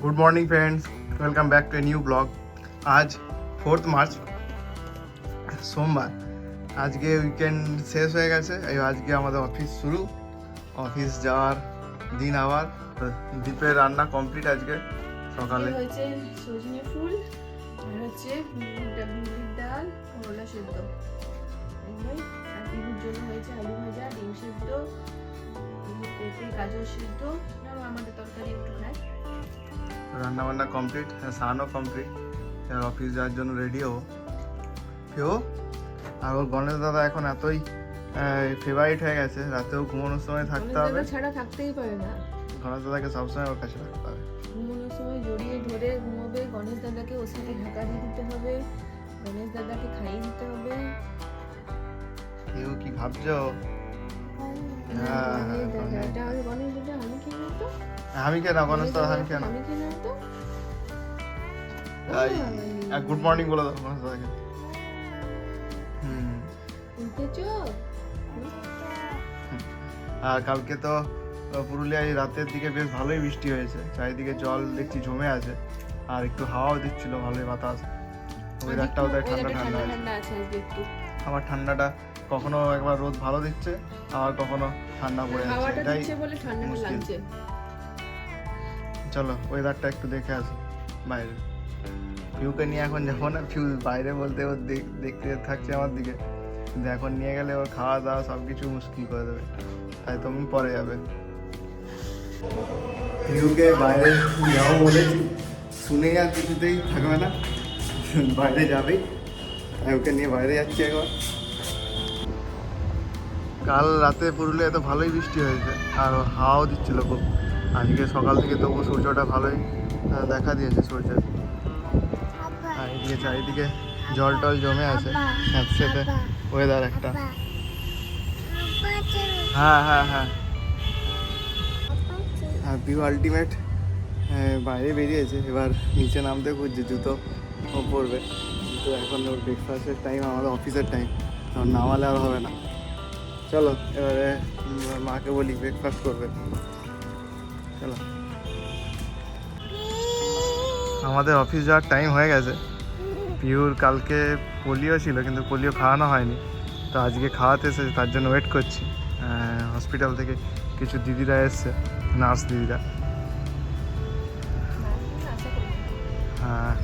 Good morning friends, welcome back to a new blog. আজ 4th March, সোমবার। আজকে weekend শেষ হয়ে গেছে, আজকে আমাদের অফিস শুরু, অফিস যাওয়ার দিন। আবার দ্বীপের রান্না কমপ্লিট আজকে সকালে। হয়েছে সজনে ফুল আর হচ্ছে বিউলির ডাল, করলা সেদ্ধ। এগুলোই। আর বিউলির জন্য হয়েছে আলু ভাজা, ডিম সেদ্ধ, পেঁপে গাজর সেদ্ধ। আর আমাদের তরকারি একটু খায়। রান্না বান্না কমপ্লিট, স্নানও কমপ্লিট, অফিস যাওয়ার জন্য রেডি হবো। কেউ আর ওর গণেশ দাদা এখন এতই ফেভারিট হয়ে গেছে, রাতেও ঘুমানোর সময় থাকতে হবে, ছাড়া থাকতেই পারে না। গণেশ দাদাকে সবসময় ওর কাছে রাখতে হবে। ঘুমানোর সময় জড়িয়ে ধরে ঘুমাবে, গণেশ দাদাকে ওর সাথে ঢাকা দিয়ে দিতে হবে, গণেশ দাদাকে খাইয়ে দিতে হবে। কেউ কি ভাবছো? আমি কেন গণেশ দাদা, আমি কেন? গুড মর্নিং বলে দাও গণেশ দাদাকে। আর কালকে তো পুরুলিয়ায় রাতের দিকে বেশ ভালোই বৃষ্টি হয়েছে, চারিদিকে জল দেখছি জমে আছে, আর একটু হাওয়াও দিচ্ছিল, ভালোই বাতাস। ওয়েদারটাও তাই ঠান্ডা ঠান্ডা আছে। আমার ঠান্ডাটা কখনো একবার রোদ ভালো দিচ্ছে, আবার কখনো ঠান্ডা পড়ে যাচ্ছে, এটাই মুশকিল। চলো ওয়েদারটা একটু দেখে আসি বাইরে। ফিউকে নিয়ে এখন যাবো না, ফিউ বাইরে বলতে ও দেখতে থাকছে আমার দিকে, কিন্তু এখন নিয়ে গেলে ওর খাওয়া দাওয়া সব কিছু মুশকিল করে দেবে, তাই তুমি পরে যাবে। ফিউকে বাইরে যাবো বলেছি, শুনে আর কিছুতেই থাকবে না, বাইরে যাবেই, তাই ওকে নিয়ে বাইরে যাচ্ছি একবার। কাল রাতে পুরুলিয়ায় তো ভালোই বৃষ্টি হয়েছে, আর হাওয়াও দিচ্ছিল খুব। আজকে সকাল থেকে তবু সূর্যটা ভালোই দেখা দিয়েছে সূর্যের। আর এদিকে চারিদিকে জল টল জমে আছে, স্যাঁতস্যাঁতে ওয়েদার একটা। হ্যাঁ হ্যাঁ হ্যাঁ হ্যাঁ, ভিউ আলটিমেট বাইরে বেরিয়েছে, এবার নিচে নামতে খুঁজছে, জুতো ও পরবে। কিন্তু এখন ওর ব্রেকফাস্টের টাইম, আমাদের অফিসের টাইম, তখন নামালে আর হবে না। চলো এবারে মাকে বলি ব্রেকফাস্ট করবে। চলো, আমাদের অফিস যাওয়ার টাইম হয়ে গেছে। পিউর কালকে পোলিও ছিল, কিন্তু পোলিও খাওয়ানো হয়নি, তো আজকে খাওয়াতে এসেছে, তার জন্য ওয়েট করছি। হসপিটাল থেকে কিছু দিদিরা এসছে, নার্স দিদিরা। হ্যাঁ,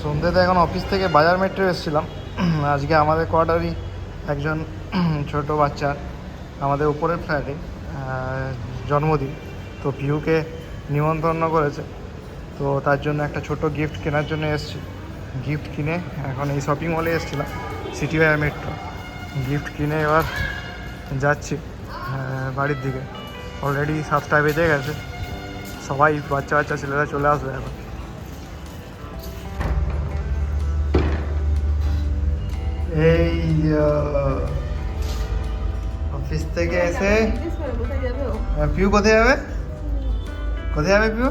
সন্ধ্যেতে এখন অফিস থেকে বাজার মেট্রো এসেছিলাম। আজকে আমাদের কোয়ার্টারই একজন ছোট বাচ্চা, আমাদের উপরের ফ্ল্যাটে জন্মদিন, তো পিউকে নিমন্ত্রণ করেছে, তো তার জন্য একটা ছোট গিফট কেনার জন্য এসেছি। গিফট কিনে এখন এই শপিং মলে এসেছিলাম, সিটি বাজার মেট্রো। গিফট কিনে এবার যাচ্ছি বাড়ির দিকে। অলরেডি 7টা বেজে গেছে, সবাই বাচ্চা বাচ্চা ছেলেরা চলে আসবে এখন। এই অফিস থেকে এসে পিউ কোথায় যাবে? কোথায় যাবে পিউ?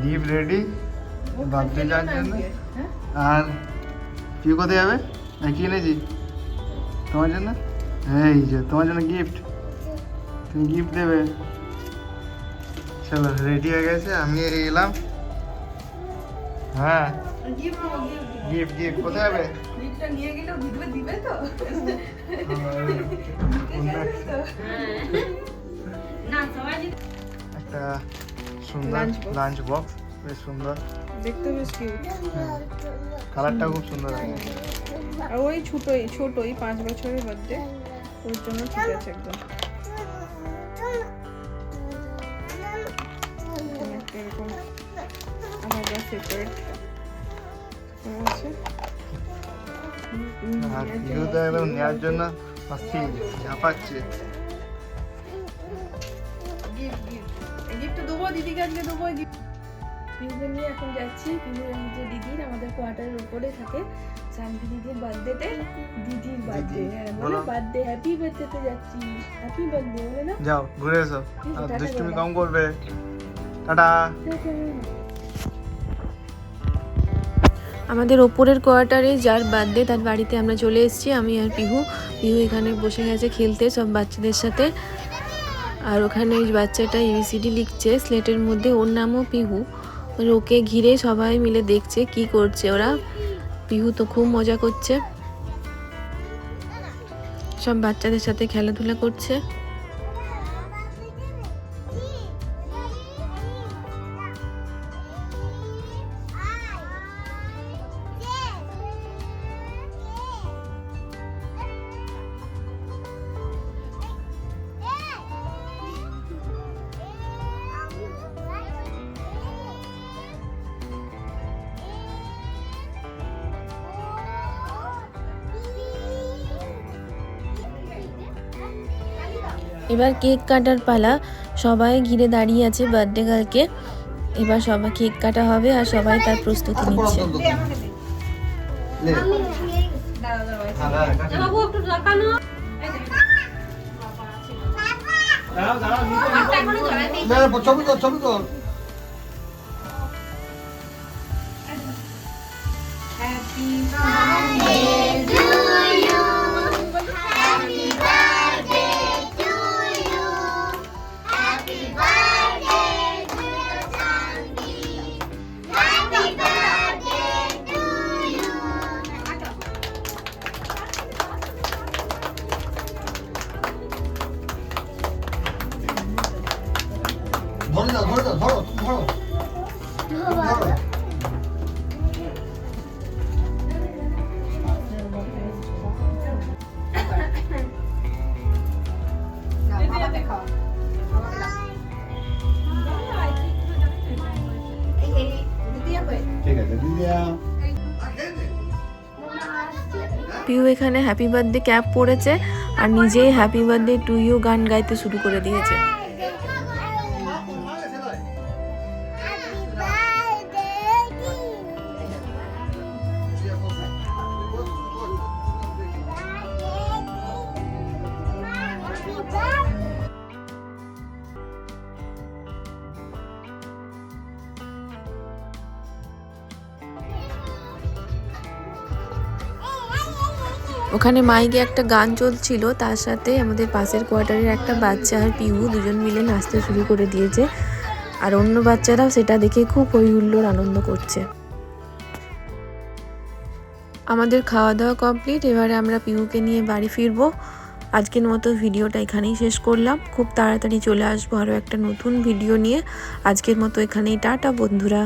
ডিপ রেডি বার্থডে যাওয়ার জন্য। আর পিউ কোথায় যাবে? কি এনেছি তোমার জন্য? এই যে তোমার জন্য গিফট, তুমি গিফট দেবে। চলো রেডি হয়ে গেছে, আমি এলাম। হ্যাঁ গিফট গিফট কোথায় যাবে? গিফটটা নিয়ে গেলে ভিডিও দিবে তো? না সবাই একটা সুন্দর লাঞ্চ বক্স, বেশ সুন্দর দেখতে, বেশ কিউট। কালারটা খুব সুন্দর আছে। আর ওই ছোটই 5 বছরের বার্থডে, ওর জন্য ঠিক আছে একদম। এরকম আলাদা সেপারেট আছে। আর ভিডিওটা একদম নেওয়ার জন্য অস্থির ঝাঁপাচ্ছে। গিফট তো দেবো, দিদিকে আজকে দেবো গিফট। পিহুকে নিয়ে এখন যাচ্ছি। পিহু যে দিদির আমাদের কোয়ার্টারের উপরে থাকে, শান্তি দিদির বার্থডেতে, দিদির বার্থডে, হ্যাঁ বলো বার্থডে, হ্যাপি বার্থডেতে যাচ্ছি, হ্যাপি বার্থডে বলে না। যাও ঘুরে এসো, আর টাটা দুষ্টুমি বলো। কম করবে। টাটা। আমাদের ওপরের কোয়ার্টারে যার বার্থডে তার বাড়িতে আমরা চলে এসেছি, আমি আর পিহু। পিহু এখানে বসে গেছে খেলতে সব বাচ্চাদের সাথে, আর ওখানে ওই বাচ্চাটা এবিসিডি লিখছে স্লেটের মধ্যে, ওর নামও পিহু। ওকে ঘিরে সবাই মিলে দেখছে কি করছে ওরা। পিহু তো খুব মজা করছে, সব বাচ্চাদের সাথে খেলাধুলা করছে। এবার কেক কাটার পালা, সবাই ঘিরে দাঁড়িয়ে আছে বার্থডে গার্লকে। এবার সবাই কেক কাটা হবে আর সবাই তার প্রস্তুতি নিচ্ছে। পিহু এখানে হ্যাপি বার্থডে ক্যাপ পরেছে আর নিজেই হ্যাপি বার্থডে টু ইউ গান গাইতে শুরু করে দিয়েছে। ওখানে মাইকে একটা গান চলছিল, তার সাথে আমাদের পাশের কোয়ার্টারের একটা বাচ্চা আর পিহু দুজন মিলে নাচতে শুরু করে দিয়েছে, আর অন্য বাচ্চারাও সেটা দেখে খুব হই হুল্লোড় আনন্দ করছে। আমাদের খাওয়া দাওয়া কমপ্লিট, এবারে আমরা পিহুকে নিয়ে বাড়ি ফিরবো। আজকের মতো ভিডিওটা এখানেই শেষ করলাম, খুব তাড়াতাড়ি চলে আসবো আরও একটা নতুন ভিডিও নিয়ে। আজকের মতো এখানেই টাটা বন্ধুরা।